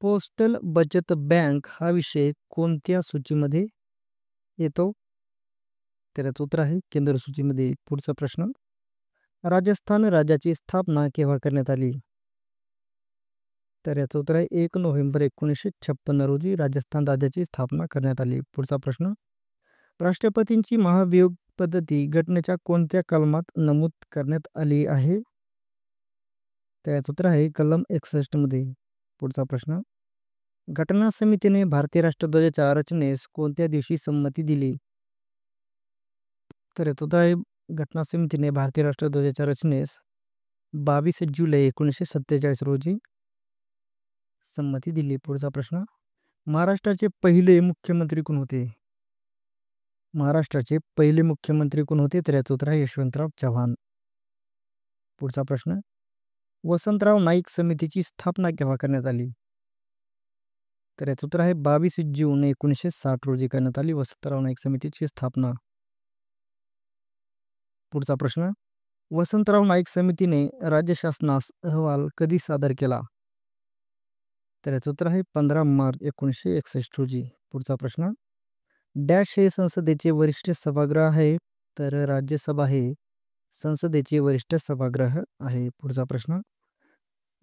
Postal बचत bank हा विषय कोणत्या सूचीमध्ये येतो? तर याचं उत्तर आहे केंद्र सूचीमध्ये. पुढचा प्रश्न, राजस्थान राज्याची स्थापना केव्हा करण्यात आली? तर याचं उत्तर आहे 1 नोव्हेंबर 1956 रोजी राजस्थान राज्याची स्थापना करण्यात आली. पुढचा प्रश्न, राष्ट्रपतींची महाभियोग पद्धती घटनेच्या कोणत्या कलमात नमूद करण्यात आली आहे? तर याचं उत्तर आहे कलम 61 मध्ये. पुढचा प्रश्न, घटना समितीने भारतीय राष्ट्रध्वजाच्या रचनेस कोणत्या दिवशी संमती दिली? तर याचं उत्तर आहे घटना समितीने भारतीय राष्ट्रध्वजाच्या रचनेस 22 जुलै 1947 रोजी संमती दिली. पुढचा प्रश्न, महाराष्ट्राचे पहिले मुख्यमंत्री कोण होते? महाराष्ट्राचे पहिले मुख्यमंत्री कोण होते? तर याचं उत्तर आहे यशवंतराव चव्हाण. पुढचा प्रश्न, वसंतराव नाईक समितीची स्थापना केव्हा करण्यात आली? तर याचं उत्तर आहे 22 जून 1960 रोजी करण्यात आली वसंतराव नाईक समितीची स्थापना. पुढचा प्रश्न, वसंतराव नाईक समितीने राज्य शासनास अहवाल कधी सादर केला? तर याचं उत्तर आहे 15 मार्च 1961 रोजी. पुढचा प्रश्न, डॅश हे संसदेचे वरिष्ठ सभागृह आहे? तर राज्यसभा हे संसदेचे वरिष्ठ सभागृह आहे. पुढचा प्रश्न,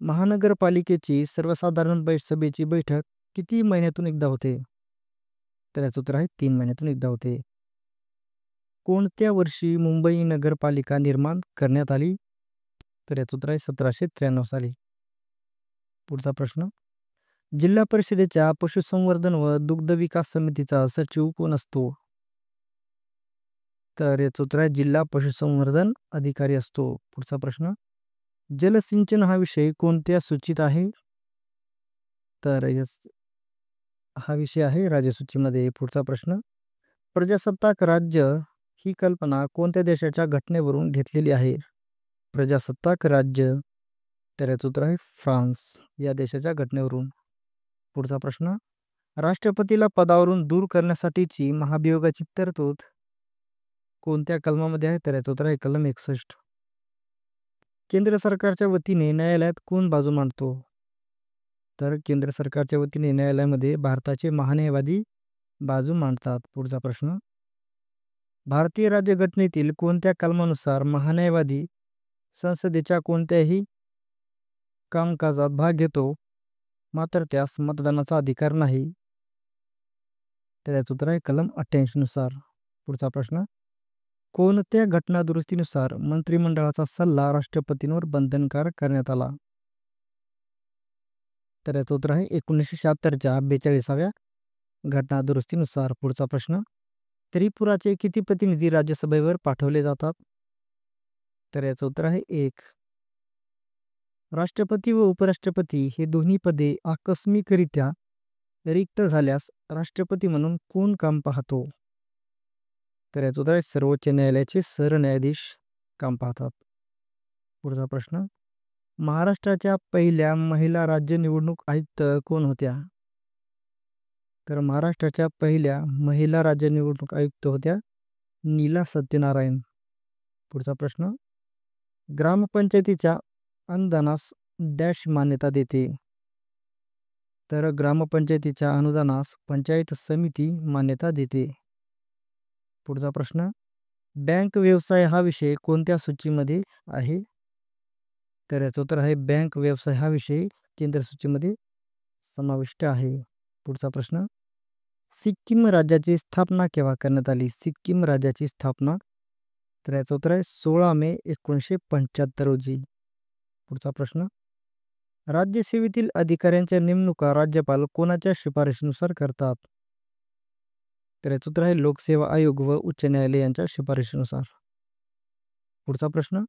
महानगरपालिकेची सर्वसाधारण सभेची बैठक किती महिन्यातून एकदा होते? तर याचं उत्तर आहे 3 महिन्यातून एकदा होते. कोणत्या वर्षी मुंबई नगरपालिका निर्माण करण्यात आली? तर याचं उत्तर आहे 1793 साली. पुढचा प्रश्न, जिल्हा परिषदेच्या पशुसंवर्धन व दुग्ध विकास समितीचा सचिव कोण असतो? तर याचं उत्तर आहे जिल्हा पशुसंवर्धन अधिकारी असतो. पुढचा प्रश्न, जलसिंचन हा विषय कोणत्या सूचीत आहे? तर हा विषय आहे राज्यसूचीमध्ये. पुढचा प्रश्न, प्रजासत्ताक राज्य ही कल्पना कोणत्या देशाच्या घटनेवरून घेतलेली आहे? प्रजासत्ताक राज्य, तर याचं उत्तर आहे फ्रान्स या देशाच्या घटनेवरून. पुढचा प्रश्न, राष्ट्रपतीला पदावरून दूर करण्यासाठीची महाभियोगाची तरतूद कोणत्या कलमामध्ये आहे? तर याचं उत्तर आहे कलम 61. केंद्र सरकारच्या वतीने न्यायालयात कोण बाजू मांडतो? तर केंद्र सरकारच्या वतीने न्यायालयामध्ये भारताचे महान्यायवादी बाजू मांडतात. पुढचा प्रश्न, भारतीय राज्यघटनेतील कोणत्या कलमानुसार महान्यायवादी संसदेच्या कोणत्याही कामकाजात भाग घेतो मात्र त्यास मतदानाचा अधिकार नाही? तर याचं उत्तर आहे कलम 88 नुसार. पुढचा प्रश्न, कोणत्या घटना दुरुस्तीनुसार मंत्रिमंडळाचा सल्ला राष्ट्रपतींवर बंधनकारक करण्यात आला? तर याचं उत्तर आहे 1976च्या 42व्या घटना दुरुस्तीनुसार. पुढचा प्रश्न, त्रिपुराचे किती प्रतिनिधी राज्यसभेवर पाठवले जातात? तर याचं उत्तर आहे 1. राष्ट्रपती व उपराष्ट्रपती हे दोन्ही पदे आकस्मिकरित्या रिक्त झाल्यास राष्ट्रपती म्हणून कोण काम पाहतो? तर याचं उत्तर आहे सर्वोच्च न्यायालयाचे सरन्यायाधीश काम पाहतात. पुढचा प्रश्न, महाराष्ट्राच्या पहिल्या महिला राज्य निवडणूक आयुक्त कोण होत्या? तर महाराष्ट्राच्या पहिल्या महिला राज्य निवडणूक आयुक्त होत्या नीला सत्यनारायण. पुढचा प्रश्न, ग्रामपंचायतीच्या अनुदानास डॅश मान्यता देते? तर ग्रामपंचायतीच्या अनुदानास पंचायत समिती मान्यता देते. पुढचा प्रश्न, बँक व्यवसाय हा विषय कोणत्या सूचीमध्ये आहे? तर याचं उत्तर आहे बँक व्यवसाय हा विषय केंद्र सूचीमध्ये समाविष्ट आहे. पुढचा प्रश्न, सिक्कीम राज्याची स्थापना केव्हा करण्यात आली? सिक्कीम राज्याची स्थापना, तर याचं उत्तर आहे 16 मे 1975 रोजी. पुढचा प्रश्न, राज्यसेवेतील अधिकाऱ्यांच्या नेमणुका राज्यपाल कोणाच्या शिफारशीनुसार करतात? तर याचं उत्तर आहे लोकसेवा आयोग व उच्च न्यायालय यांच्या शिफारशीनुसार. पुढचा प्रश्न,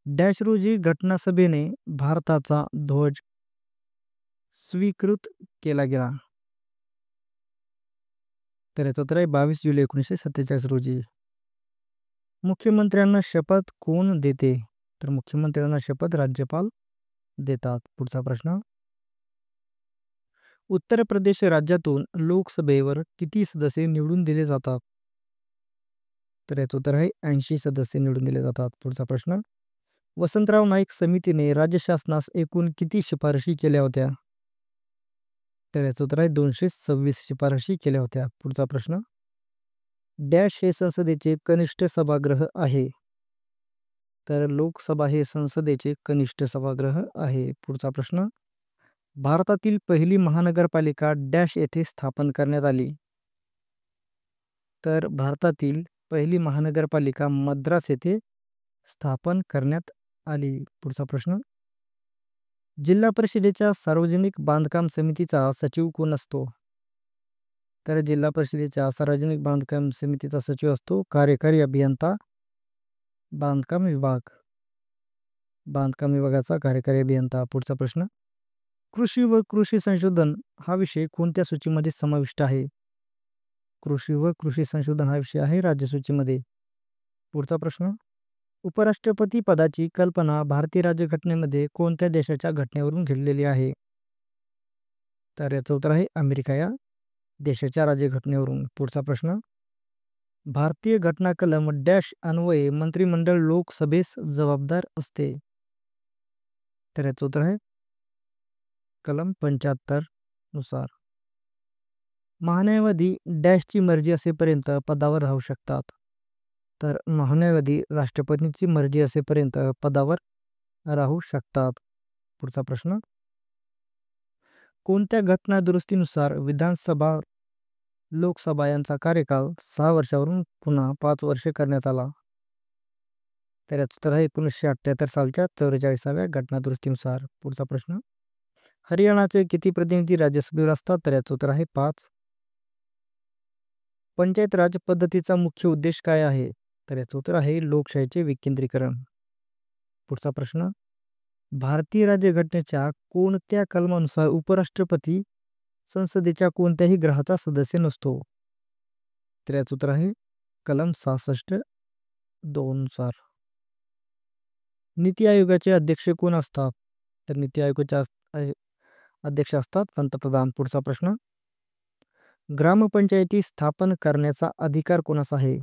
डॅश रोजी घटनासभेने भारताचा ध्वज स्वीकृत केला गेला? तर याचं उत्तर आहे 22 जुलै 1947 रोजी. मुख्यमंत्र्यांना शपथ कोण देते? तर मुख्यमंत्र्यांना शपथ राज्यपाल देतात. पुढचा प्रश्न, उत्तर प्रदेश राज्यातून लोकसभेवर किती सदस्य निवडून दिले जातात? तर याचं उत्तर आहे 80 सदस्य निवडून दिले जातात. पुढचा प्रश्न, वसंतराव नाईक समितीने राज्य शासनास एकूण किती शिफारशी केल्या होत्या? तर याचं उत्तर आहे 226 शिफारशी केल्या होत्या. पुढचा प्रश्न, डॅश हे संसदेचे कनिष्ठ सभागृह आहे. तर लोकसभा हे संसदेचे कनिष्ठ सभागृह आहे. पुढचा प्रश्न, भारतातील पहिली महानगरपालिका डॅश येथे स्थापन करण्यात आली. तर भारतातील पहिली महानगरपालिका मद्रास येथे स्थापन करण्यात आली. पुढचा प्रश्न, जिल्हा परिषदेच्या सार्वजनिक बांधकाम समितीचा सचिव कोण असतो? तर जिल्हा परिषदेच्या सार्वजनिक बांधकाम समितीचा सचिव असतो कार्यकारी अभियंता, बांधकाम विभाग, बांधकाम विभागाचा कार्यकारी अभियंता. पुढचा प्रश्न, कृषी व कृषी संशोधन हा विषय कोणत्या सूचीमध्ये समाविष्ट आहे? कृषी व कृषी संशोधन हा विषय आहे राज्य सूचीमध्ये. पुढचा प्रश्न, उपराष्ट्रपती पदाची कल्पना भारतीय राज्यघटनेमध्ये कोणत्या देशाच्या घटनेवरून घेतलेली आहे? तर याचं उत्तर आहे अमेरिका या देशाच्या राज्यघटनेवरून. पुढचा प्रश्न, भारतीय घटना कलम डॅश अन्वये मंत्रिमंडळ लोकसभेस जबाबदार असते. तर याचं उत्तर आहे कलम 75 नुसार. महान्यायवादी डॅशची मर्जी असेपर्यंत पदावर राहू शकतात. तर महान्यायवादी राष्ट्रपतींची मर्जी असेपर्यंत पदावर राहू शकतात. पुढचा प्रश्न, कोणत्या घटना दुरुस्तीनुसार विधानसभा लोकसभा यांचा कार्यकाल 6 वर्षावरून पुन्हा 5 वर्षे करण्यात आला? तर याचं उत्तर आहे 1978 सालच्या 44व्या घटना दुरुस्तीनुसार. पुढचा प्रश्न, हरियाणाचे किती प्रतिनिधी राज्यसभेवर असतात? तर याचं उत्तर आहे 5. पंचायत राज पद्धतीचा मुख्य उद्देश काय आहे? तर याचं उत्तर आहे लोकशाहीचे विकेंद्रीकरण. पुढचा प्रश्न, भारतीय राज्यघटनेच्या कोणत्या कलमानुसार उपराष्ट्रपती संसदेच्या कोणत्याही ग्रहाचा सदस्य नसतो? तर याचं उत्तर आहे कलम 66(2) नुसार. नीती आयोगाचे अध्यक्ष कोण असतात? तर नीती आयोगाचे अध्यक्ष असतात पंतप्रधान. पुढचा प्रश्न, ग्रामपंचायती स्थापन करण्याचा अधिकार कोणाचा आहे?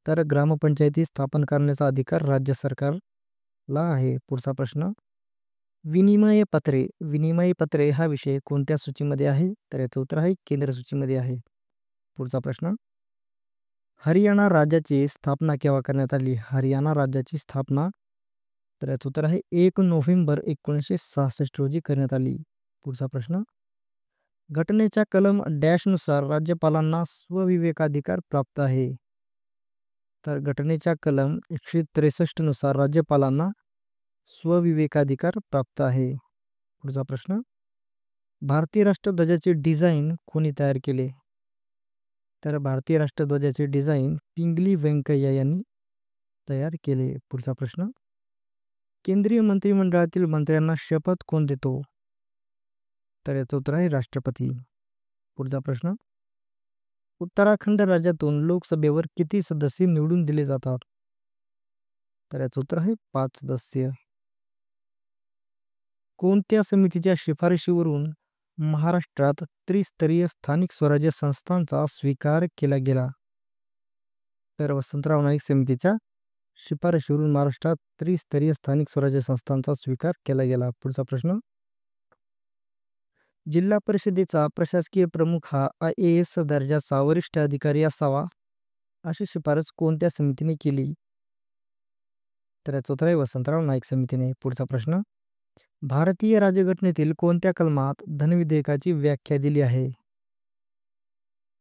तर ग्रामपंचायती स्थापन करण्याचा अधिकार राज्य सरकारला आहे. पुढचा प्रश्न, विनिमय पत्रे हा विषय कोणत्या सूचीमध्ये आहे? तर याचं उत्तर आहे केंद्र सूचीमध्ये आहे. पुढचा प्रश्न, हरियाणा राज्याची स्थापना केव्हा करण्यात आली? हरियाणा राज्याची स्थापना, तर याचं उत्तर आहे 1 नोव्हेंबर 1966 रोजी करण्यात आली. पुढचा प्रश्न, घटनेच्या कलम डॅशनुसार राज्यपालांना स्वविवेकाधिकार प्राप्त आहे. तर घटनेच्या कलम 163 नुसार राज्यपालांना स्वविवेकाधिकार प्राप्त आहे. पुढचा प्रश्न, भारतीय राष्ट्रध्वजाचे डिझाईन कोणी तयार केले? तर भारतीय राष्ट्रध्वजाचे डिझाईन पिंगली व्यंकय्या यांनी तयार केले. पुढचा प्रश्न, केंद्रीय मंत्रिमंडळातील मंत्र्यांना शपथ कोण देतो? तर याचं उत्तर आहे राष्ट्रपती. पुढचा प्रश्न, उत्तराखंड राज्यातून लोकसभेवर किती सदस्य निवडून दिले जातात? तर याचं उत्तर आहे 5 सदस्य. कोणत्या समितीच्या शिफारशीवरून महाराष्ट्रात त्रिस्तरीय स्थानिक स्वराज्य संस्थांचा स्वीकार केला गेला? तर वसंतराव नाईक समितीच्या शिफारशीवरून महाराष्ट्रात त्रिस्तरीय स्थानिक स्वराज्य संस्थांचा स्वीकार केला गेला. पुढचा प्रश्न, जिल्हा परिषदेचा प्रशासकीय प्रमुख हा IAS दर्जाचा वरिष्ठ अधिकारी असावा अशी शिफारस कोणत्या समितीने केली? तर याचं उत्तर आहे वसंतराव नाईक समितीने. पुढचा प्रश्न, भारतीय राज्यघटनेतील कोणत्या कलमात धनविधेयकाची व्याख्या दिली आहे?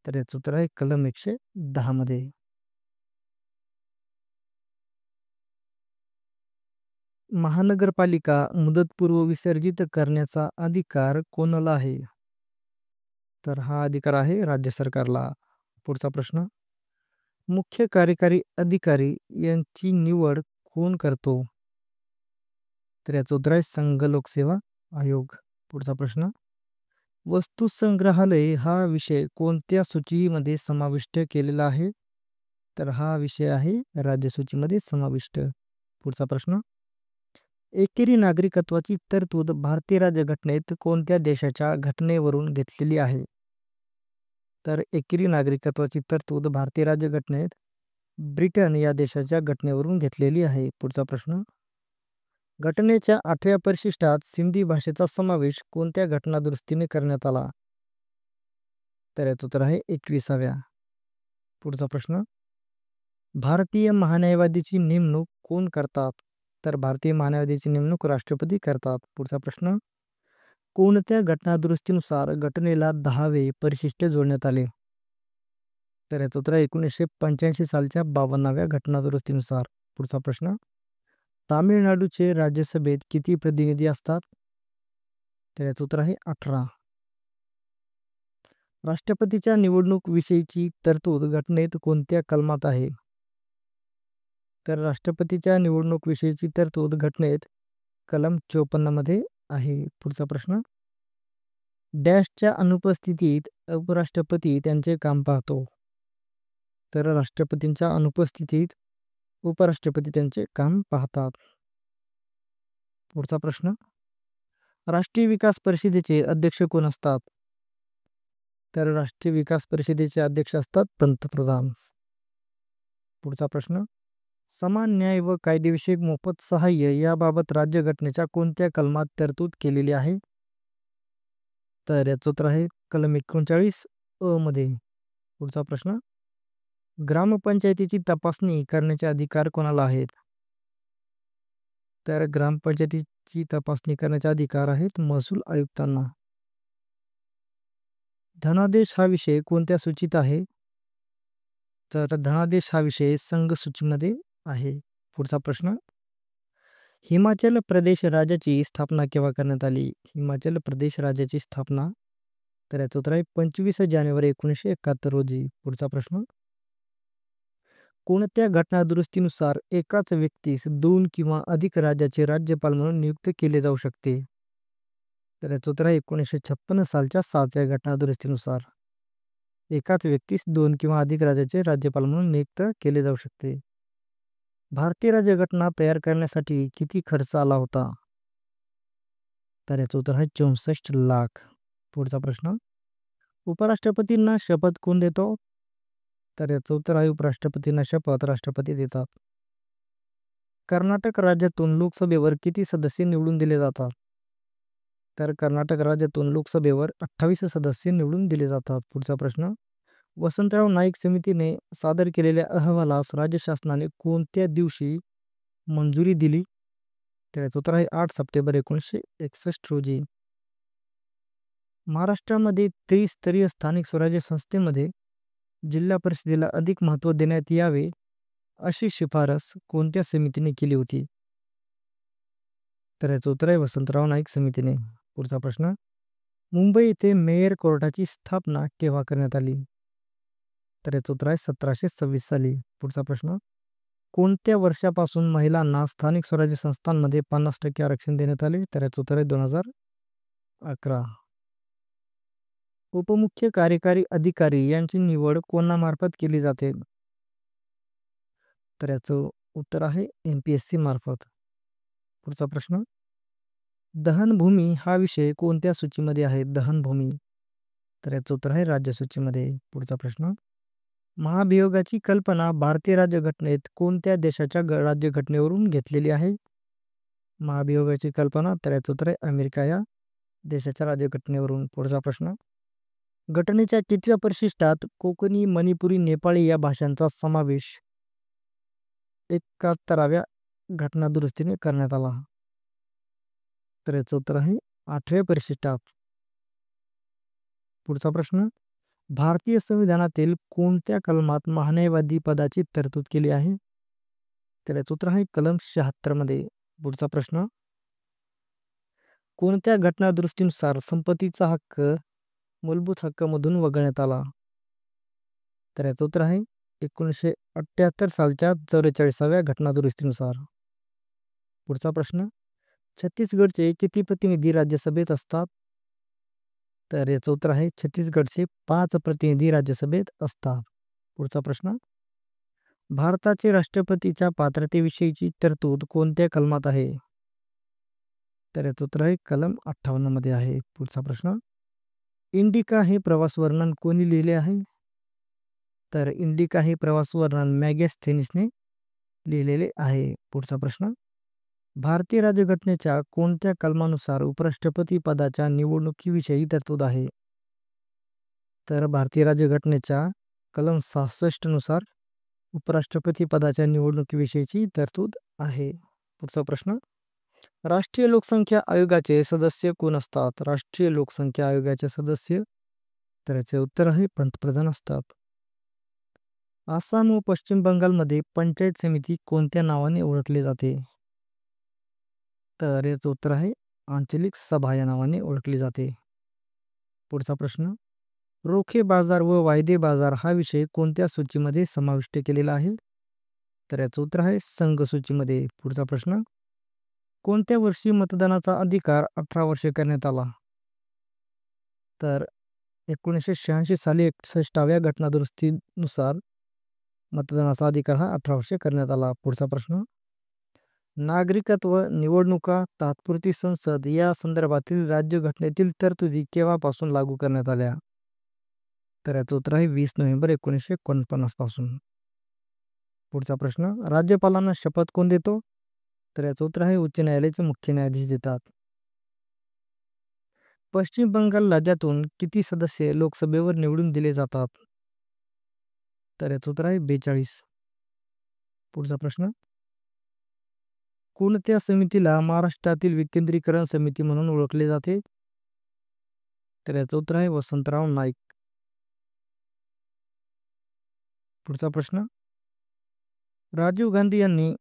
तर याचं उत्तर आहे कलम 110 मध्ये. महानगरपालिका मुदतपूर्व विसर्जित करण्याचा अधिकार कोणाला आहे? तर हा अधिकार आहे राज्य सरकारला. पुढचा प्रश्न, मुख्य कार्यकारी अधिकारी यांची निवड कोण करतो? तर याचं उत्तर आहे संघ लोकसेवा आयोग. पुढचा प्रश्न, वस्तू संग्रहालय हा विषय कोणत्या सूचीमध्ये समाविष्ट केलेला आहे? तर हा विषय आहे राज्य सूचीमध्ये समाविष्ट. पुढचा प्रश्न, एकेरी नागरिकत्वाची तरतूद भारतीय राज्यघटनेत कोणत्या देशाच्या घटनेवरून घेतलेली आहे? तर एकेरी नागरिकत्वाची तरतूद भारतीय राज्यघटनेत ब्रिटन या देशाच्या घटनेवरून घेतलेली आहे. पुढचा प्रश्न, घटनेच्या 8व्या परिशिष्टात सिंधी भाषेचा समावेश कोणत्या घटनादुरुस्तीने करण्यात आला? तर याचं उत्तर आहे 21व्या. पुढचा प्रश्न, भारतीय महान्यायवादीची नेमणूक कोण करतात? तर भारतीय महान्यायवादीची नेमणूक राष्ट्रपती करतात. पुढचा प्रश्न, कोणत्या घटनादुरुस्तीनुसार घटनेला 10वे परिशिष्ट जोडण्यात आले? तर याचं उत्तर आहे 1985 सालच्या 52व्या घटनादुरुस्तीनुसार. पुढचा प्रश्न, तामिळनाडूचे राज्यसभेत किती प्रतिनिधी असतात? तर याचं उत्तर आहे 18. राष्ट्रपतीच्या निवडणूक विषयीची तरतूद घटनेत कोणत्या कलमात आहे? तर राष्ट्रपतीच्या निवडणूक विषयीची तरतूद घटनेत कलम 54 मध्ये आहे. पुढचा प्रश्न, डॅशच्या अनुपस्थितीत उपराष्ट्रपती त्यांचे काम पाहतो? तर राष्ट्रपतींच्या अनुपस्थितीत उपराष्ट्रपती त्यांचे काम पाहतात. पुढचा प्रश्न, राष्ट्रीय विकास परिषदेचे अध्यक्ष कोण असतात? तर राष्ट्रीय विकास परिषदेचे अध्यक्ष असतात पंतप्रधान. पुढचा प्रश्न, समान न्याय व कायदेविषयक मोफत सहाय्य याबाबत राज्यघटनेच्या कोणत्या कलमात तरतूद केलेली आहे? तर याचं उत्तर आहे कलम 39 अ मध्ये. पुढचा प्रश्न, ग्रामपंचायतीची तपासणी करण्याचे अधिकार कोणाला आहेत? तर ग्रामपंचायतीची तपासणी करण्याचे अधिकार आहेत महसूल आयुक्तांना. धनादेश हा विषय कोणत्या सूचीत आहे? तर धनादेश हा विषय संघ सूचीमध्ये आहे. पुढचा प्रश्न, हिमाचल प्रदेश राज्याची स्थापना केव्हा करण्यात आली? हिमाचल प्रदेश राज्याची स्थापना, तर याचं उत्तर आहे 25 जानेवारी 1971 रोजी. पुढचा प्रश्न, कोणत्या घटनादुरुस्तीनुसार एकाच व्यक्तीस 2 किंवा अधिक राज्याचे राज्यपाल म्हणून नियुक्त केले जाऊ शकते? तर याचं उत्तर आहे 1956 सालच्या 7व्या घटनादुरुस्तीनुसार एकाच व्यक्तीस 2 किंवा अधिक राज्याचे राज्यपाल म्हणून नियुक्त केले जाऊ शकते. भारतीय राज्यघटना तयार करण्यासाठी किती खर्च आला होता? तर याचं उत्तर आहे 64 लाख. पुढचा प्रश्न, उपराष्ट्रपतींना शपथ कोण देतो? तर याचं उत्तर आहे उपराष्ट्रपतींना शपथ राष्ट्रपती देतात. कर्नाटक राज्यातून लोकसभेवर किती सदस्य निवडून दिले जातात? तर कर्नाटक राज्यातून लोकसभेवर 28 सदस्य निवडून दिले जातात. पुढचा प्रश्न, वसंतराव नाईक समितीने सादर केलेल्या अहवालास राज्य शासनाने कोणत्या दिवशी मंजुरी दिली? तर याचं उत्तर आहे 8 सप्टेंबर 1961 रोजी. महाराष्ट्रामध्ये त्रिस्तरीय स्थानिक स्वराज्य संस्थेमध्ये जिल्हा परिषदेला अधिक महत्त्व देण्यात यावे अशी शिफारस कोणत्या समितीने केली होती? तर याचं उत्तर आहे वसंतराव नाईक समितीने. पुढचा प्रश्न, मुंबई येथे मेयर कोर्टाची स्थापना केव्हा करण्यात आली? तर याचं उत्तर आहे 1726 साली. पुढचा प्रश्न, कोणत्या वर्षापासून महिलांना स्थानिक स्वराज्य संस्थांमध्ये 50% आरक्षण देण्यात आले? तर याचं उत्तर आहे 2011. उपमुख्य कार्यकारी अधिकारी यांची निवड कोणामार्फत केली जाते? तर याचं उत्तर आहे MPSC मार्फत. पुढचा प्रश्न, दहनभूमी हा विषय कोणत्या सूचीमध्ये आहे? दहनभूमी, तर याचं उत्तर आहे राज्य सूचीमध्ये. पुढचा प्रश्न, महाभियोगाची कल्पना भारतीय राज्यघटनेत कोणत्या देशाच्या राज्यघटनेवरून घेतलेली आहे? महाभियोगाची कल्पना, तर याचं उत्तर आहे अमेरिका या देशाच्या राज्यघटनेवरून. पुढचा प्रश्न, घटनेच्या कितव्या परिशिष्टात कोकणी, मणिपुरी, नेपाळी या भाषांचा समावेश 71व्या घटनादुरुस्तीने करण्यात आला? तर याचं उत्तर आहे 8व्या परिशिष्टात. पुढचा प्रश्न, भारतीय संविधानातील कोणत्या कलमात महान्यायवादी पदाची तरतूद केली आहे? तर याचं उत्तर आहे कलम 76 मध्ये. पुढचा प्रश्न, कोणत्या घटनादुरुस्तीनुसार संपत्तीचा हक्क मूलभूत हक्कामधून वगळण्यात आला? तर याचं उत्तर आहे 1978 सालच्या 44व्या घटनादुरुस्तीनुसार. पुढचा प्रश्न, छत्तीसगडचे किती प्रतिनिधी राज्यसभेत असतात? तर याचं उत्तर आहे छत्तीसगडचे 5 प्रतिनिधी राज्यसभेत असतात. पुढचा प्रश्न, भारताचे राष्ट्रपतीच्या पात्रतेविषयीची तरतूद कोणत्या कलमात आहे? तर याचं उत्तर आहे कलम 58 मध्ये आहे. पुढचा प्रश्न, इंडिका हे प्रवास वर्णन कोणी लिहिले आहे? तर इंडिका हे प्रवास वर्णन मॅगेस्थेनिसने लिहिलेले आहे. पुढचा प्रश्न, भारतीय राज्यघटनेच्या कोणत्या कलमानुसार उपराष्ट्रपती पदाच्या निवडणुकीविषयी तरतूद आहे? तर भारतीय राज्यघटनेच्या कलम 66 नुसार उपराष्ट्रपती पदाच्या निवडणुकीविषयीची तरतूद आहे. पुढचा प्रश्न. राष्ट्रीय लोकसंख्या आयोगाचे सदस्य कोण असतात? राष्ट्रीय लोकसंख्या आयोगाचे सदस्य, तर याचे उत्तर आहे पंतप्रधान असतात. आसाम व पश्चिम बंगालमध्ये पंचायत समिती कोणत्या नावाने ओळखली जाते? तर याचं उत्तर आहे आंचलिक सभा या नावाने ओळखली जाते. पुढचा प्रश्न. रोखे बाजार व वायदे बाजार हा विषय कोणत्या सूचीमध्ये समाविष्ट केलेला आहे? तर याचं उत्तर आहे संघ सूचीमध्ये. पुढचा प्रश्न. कोणत्या वर्षी मतदानाचा अधिकार 18 वर्षे करण्यात आला? तर 1986 साली 61व्या घटनादुरुस्तीनुसार मतदानाचा अधिकार हा 18 वर्षे करण्यात आला. पुढचा प्रश्न. नागरिकत्व, निवडणुका, तात्पुरती संसद या संदर्भातील राज्यघटनेतील तरतुदी केव्हापासून लागू करण्यात आल्या? तर याचं उत्तर आहे 20 नोव्हेंबर 1949 पासून. पुढचा प्रश्न. राज्यपालांना शपथ कोण देतो? तर याचं उत्तर आहे उच्च न्यायालयाचे मुख्य न्यायाधीश देतात. पश्चिम बंगाल राज्यातून किती सदस्य लोकसभेवर निवडून दिले जातात? तर याचं उत्तर आहे 42. पुढचा प्रश्न. कोणत्या समितीला महाराष्ट्रातील विकेंद्रीकरण समिती म्हणून ओळखले जाते? तर याचं उत्तर आहे वसंतराव नाईक. पुढचा प्रश्न. राजीव गांधी यांनी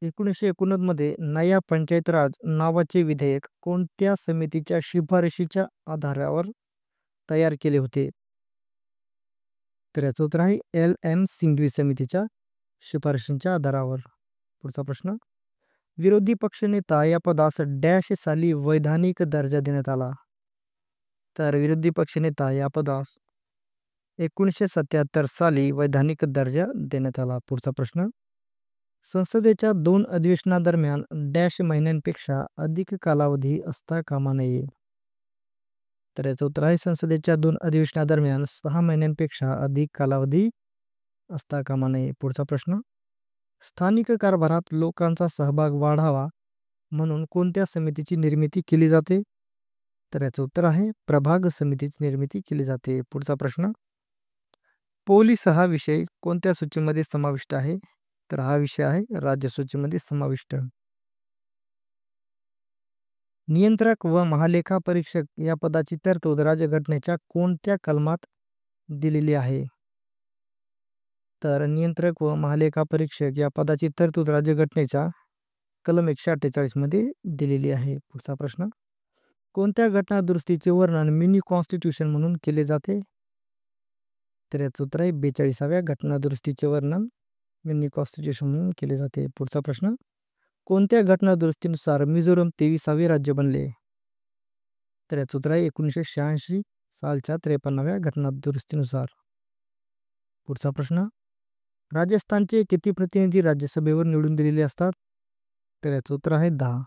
1989 मध्ये नया पंचायत राज नावाचे विधेयक कोणत्या समितीच्या शिफारशीच्या आधारावर तयार केले होते? तर याचं उत्तर आहे LM सिंघवी समितीच्या शिफारशींच्या आधारावर. पुढचा प्रश्न. विरोधी पक्षनेता या पदास डॅश साली वैधानिक दर्जा देण्यात आला? तर विरोधी पक्षनेता या पदास 1977 साली वैधानिक दर्जा देण्यात आला. पुढचा प्रश्न. संसदेच्या 2 अधिवेशनादरम्यान डॅश महिन्यांपेक्षा अधिक कालावधी असता कामा नये? तर याचं उत्तर आहे संसदेच्या 2 अधिवेशनादरम्यान 6 महिन्यांपेक्षा अधिक कालावधी असता कामा नये. पुढचा प्रश्न. स्थानिक कारभारात लोकांचा सहभाग वाढावा म्हणून कोणत्या समितीची निर्मिती केली जाते? तर याचं उत्तर आहे प्रभाग समितीची निर्मिती केली जाते. पुढचा प्रश्न. पोलीस हा विषय कोणत्या सूचीमध्ये समाविष्ट आहे? तर हा विषय आहे राज्य सूचीमध्ये समाविष्ट. नियंत्रक व महालेखा परीक्षक या पदाची तरतूद राज्यघटनेच्या कोणत्या कलमात दिलेली आहे? तर नियंत्रक व महालेखा परीक्षक या पदाची तरतूद राज्यघटनेच्या कलम 148 मध्ये दिलेली आहे. पुढचा प्रश्न. कोणत्या घटना दुरुस्तीचे वर्णन मिनी कॉन्स्टिट्यूशन म्हणून केले जाते? तर याचं उत्तर आहे 42व्या घटना दुरुस्तीचे वर्णन मिनी कॉन्स्टिट्यूशन म्हणून केले जाते. पुढचा प्रश्न. कोणत्या घटना दुरुस्तीनुसार मिझोरम 23वे राज्य बनले? तर याचं उत्तर आहे 1986 सालच्या 53व्या घटना दुरुस्तीनुसार. पुढचा प्रश्न. राजस्थानचे किती प्रतिनिधी राज्यसभेवर निवडून दिलेले असतात? तर याचं उत्तर आहे 10.